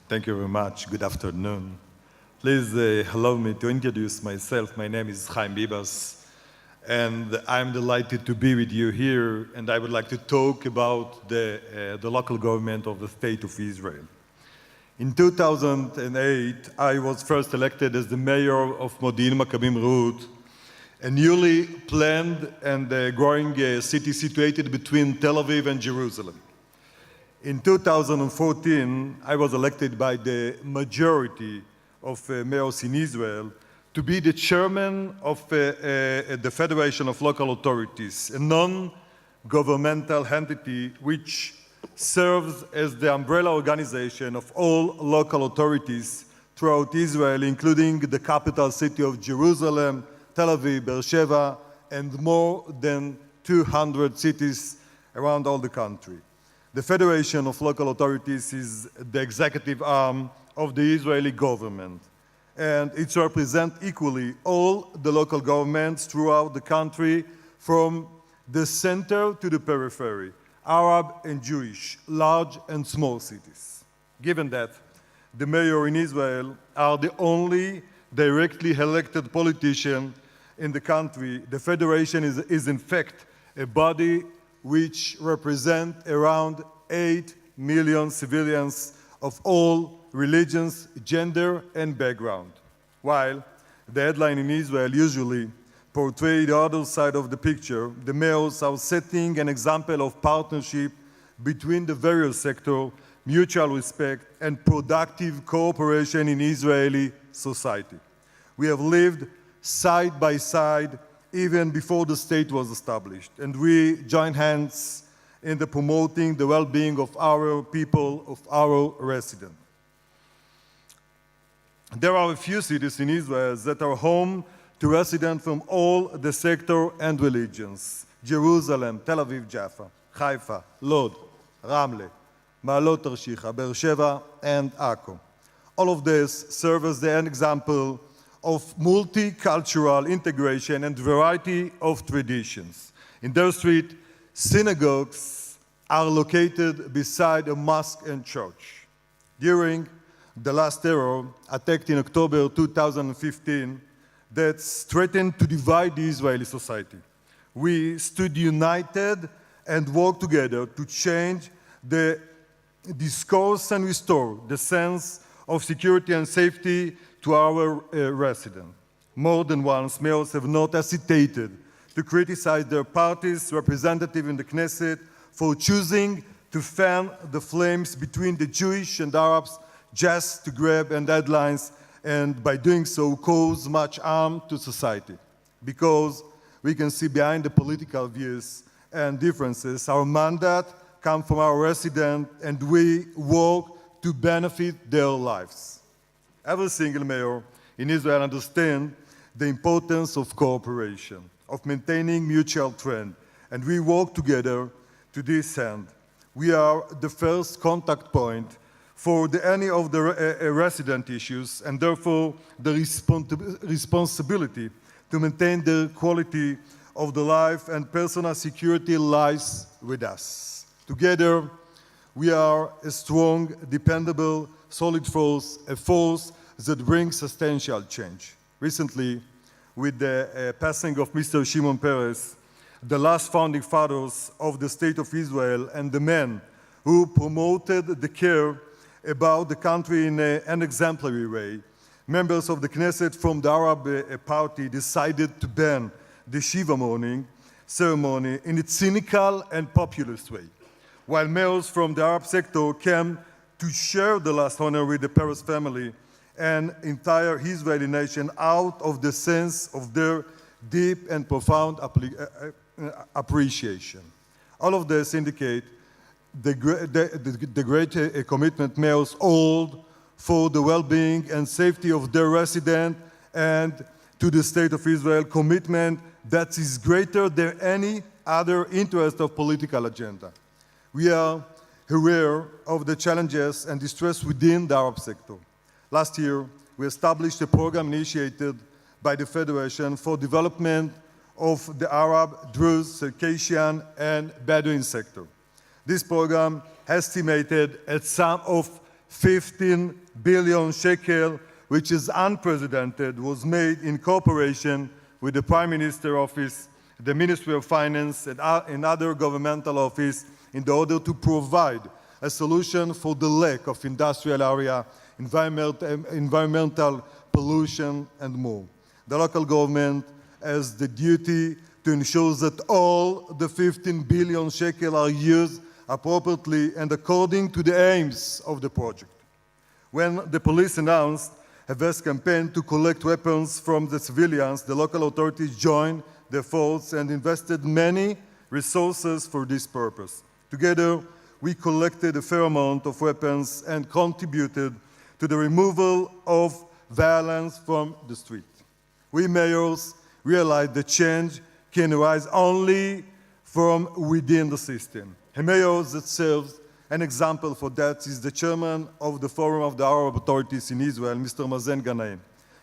Thank you very much. Good afternoon. Please allow me to introduce myself. My name is Haim Bibas, and I'm delighted to be with you here, and I would like to talk about the local government of the State of Israel. In 2008, I was first elected as the mayor of Modi'in Maccabim Rut, a newly planned and growing city situated between Tel Aviv and Jerusalem. In 2014, I was elected by the majority of mayors in Israel to be the chairman of the Federation of Local Authorities, a non-governmental entity which serves as the umbrella organization of all local authorities throughout Israel, including the capital city of Jerusalem, Tel Aviv, Beersheba, and more than 200 cities around all the country. The Federation of Local Authorities is the executive arm of the Israeli government, and it represents equally all the local governments throughout the country, from the center to the periphery, Arab and Jewish, large and small cities. Given that the mayor in Israel are the only directly elected politician in the country, the Federation is in fact a body which represent around 8 million civilians of all religions, gender, and background. While the headline in Israel usually portray the other side of the picture, the mayors are setting an example of partnership between the various sectors, mutual respect, and productive cooperation in Israeli society. We have lived side by side even before the state was established, and we join hands in the promoting the well-being of our people, of our residents. There are a few cities in Israel that are home to residents from all the sectors and religions: Jerusalem, Tel Aviv, Jaffa, Haifa, Lod, Ramle, Ma'alot Tarshiha, Beersheba, and Akko. All of this serve as an example of multicultural integration and variety of traditions. In their street, synagogues are located beside a mosque and church. During the last terror attack in October 2015 that threatened to divide the Israeli society, we stood united and worked together to change the discourse and restore the sense of security and safety to our residents. More than once, mayors have not hesitated to criticize their party's representative in the Knesset for choosing to fan the flames between the Jewish and Arabs just to grab headlines, and by doing so cause much harm to society. Because we can see behind the political views and differences, our mandate comes from our residents, and we work to benefit their lives. Every single mayor in Israel understands the importance of cooperation, of maintaining mutual trust, and we work together to this end. We are the first contact point for any of the resident issues, and therefore the responsibility to maintain the quality of the life and personal security lies with us. Together, we are a strong, dependable, solid force, a force that brings substantial change. Recently, with the passing of Mr. Shimon Peres, the last founding fathers of the State of Israel and the men who promoted the care about the country in an exemplary way, members of the Knesset from the Arab party decided to ban the Shiva mourning ceremony in a cynical and populist way, while mayors from the Arab sector came to share the last honor with the Peres family and entire Israeli nation out of the sense of their deep and profound appreciation. All of this indicate the great commitment mayors hold for the well-being and safety of their residents, and to the State of Israel, commitment that is greater than any other interest of political agenda. We are aware of the challenges and distress within the Arab sector. Last year, we established a program initiated by the Federation for development of the Arab, Druze, Circassian, and Bedouin sector. This program estimated a sum of 15 billion shekel, which is unprecedented, was made in cooperation with the Prime Minister's office, the Ministry of Finance, and other governmental offices in order to provide a solution for the lack of industrial area, environmental pollution, and more. The local government has the duty to ensure that all the 15 billion shekel are used appropriately and according to the aims of the project. When the police announced a vast campaign to collect weapons from the civilians, the local authorities joined their efforts and invested many resources for this purpose. Together, we collected a fair amount of weapons and contributed to the removal of violence from the street. We mayors realized that change can arise only from within the system. A mayor that serves an example for that is the chairman of the Forum of the Arab Authorities in Israel, Mr. Mazen Ghanem.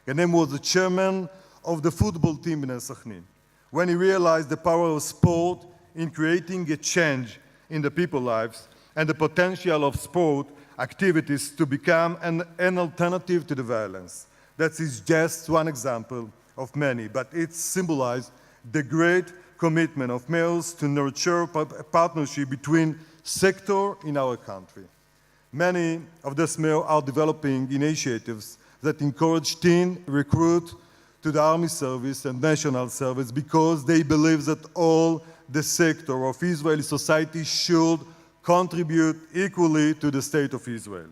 Ghanem was the chairman of the football team in Sachin. When he realized the power of sport in creating a change in the people's lives and the potential of sport activities to become an alternative to the violence. That is just one example of many, but it symbolized the great commitment of mayors to nurture a partnership between sectors in our country. Many of these mayors are developing initiatives that encourage teen recruits to the army service and national service because they believe that all the sector of Israeli society should contribute equally to the state of Israel.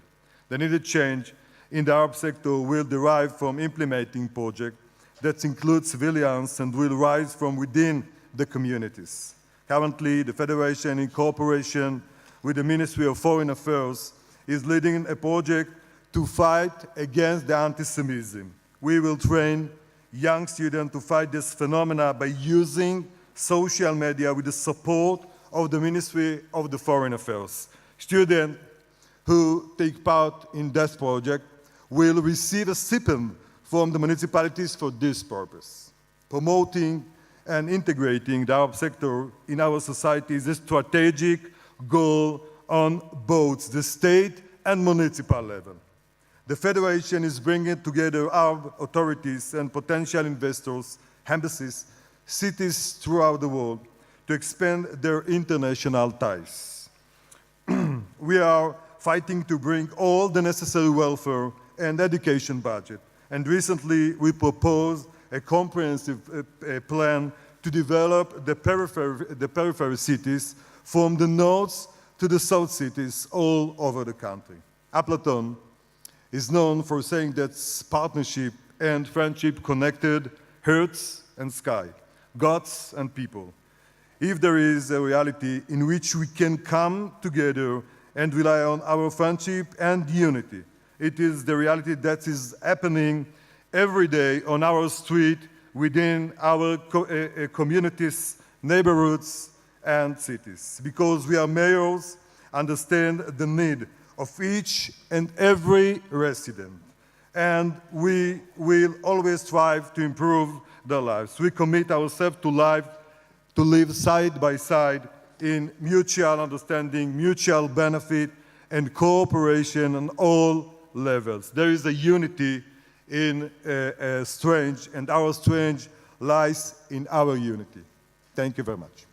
The needed change in the Arab sector will derive from implementing projects that include civilians and will rise from within the communities. Currently, the Federation, in cooperation with the Ministry of Foreign Affairs, is leading a project to fight against the anti-Semitism. We will train young students to fight this phenomena by using social media with the support of the Ministry of the Foreign Affairs. Students who take part in this project will receive a stipend from the municipalities for this purpose. Promoting and integrating the Arab sector in our society is a strategic goal on both the state and municipal level. The Federation is bringing together Arab authorities and potential investors, embassies, cities throughout the world to expand their international ties. We are fighting to bring all the necessary welfare and education budget. And recently, we proposed a comprehensive plan to develop the periphery cities from the north to the south cities all over the country. Appleton is known for saying that partnership and friendship connected earth and sky, gods and people. If there is a reality in which we can come together and rely on our friendship and unity, it is the reality that is happening every day on our street, within our communities, neighborhoods, and cities. Because we are mayors, understand the need of each and every resident. And we will always strive to improve their lives. We commit ourselves to live side by side in mutual understanding, mutual benefit, and cooperation on all levels. There is a unity in strength, and our strength lies in our unity. Thank you very much.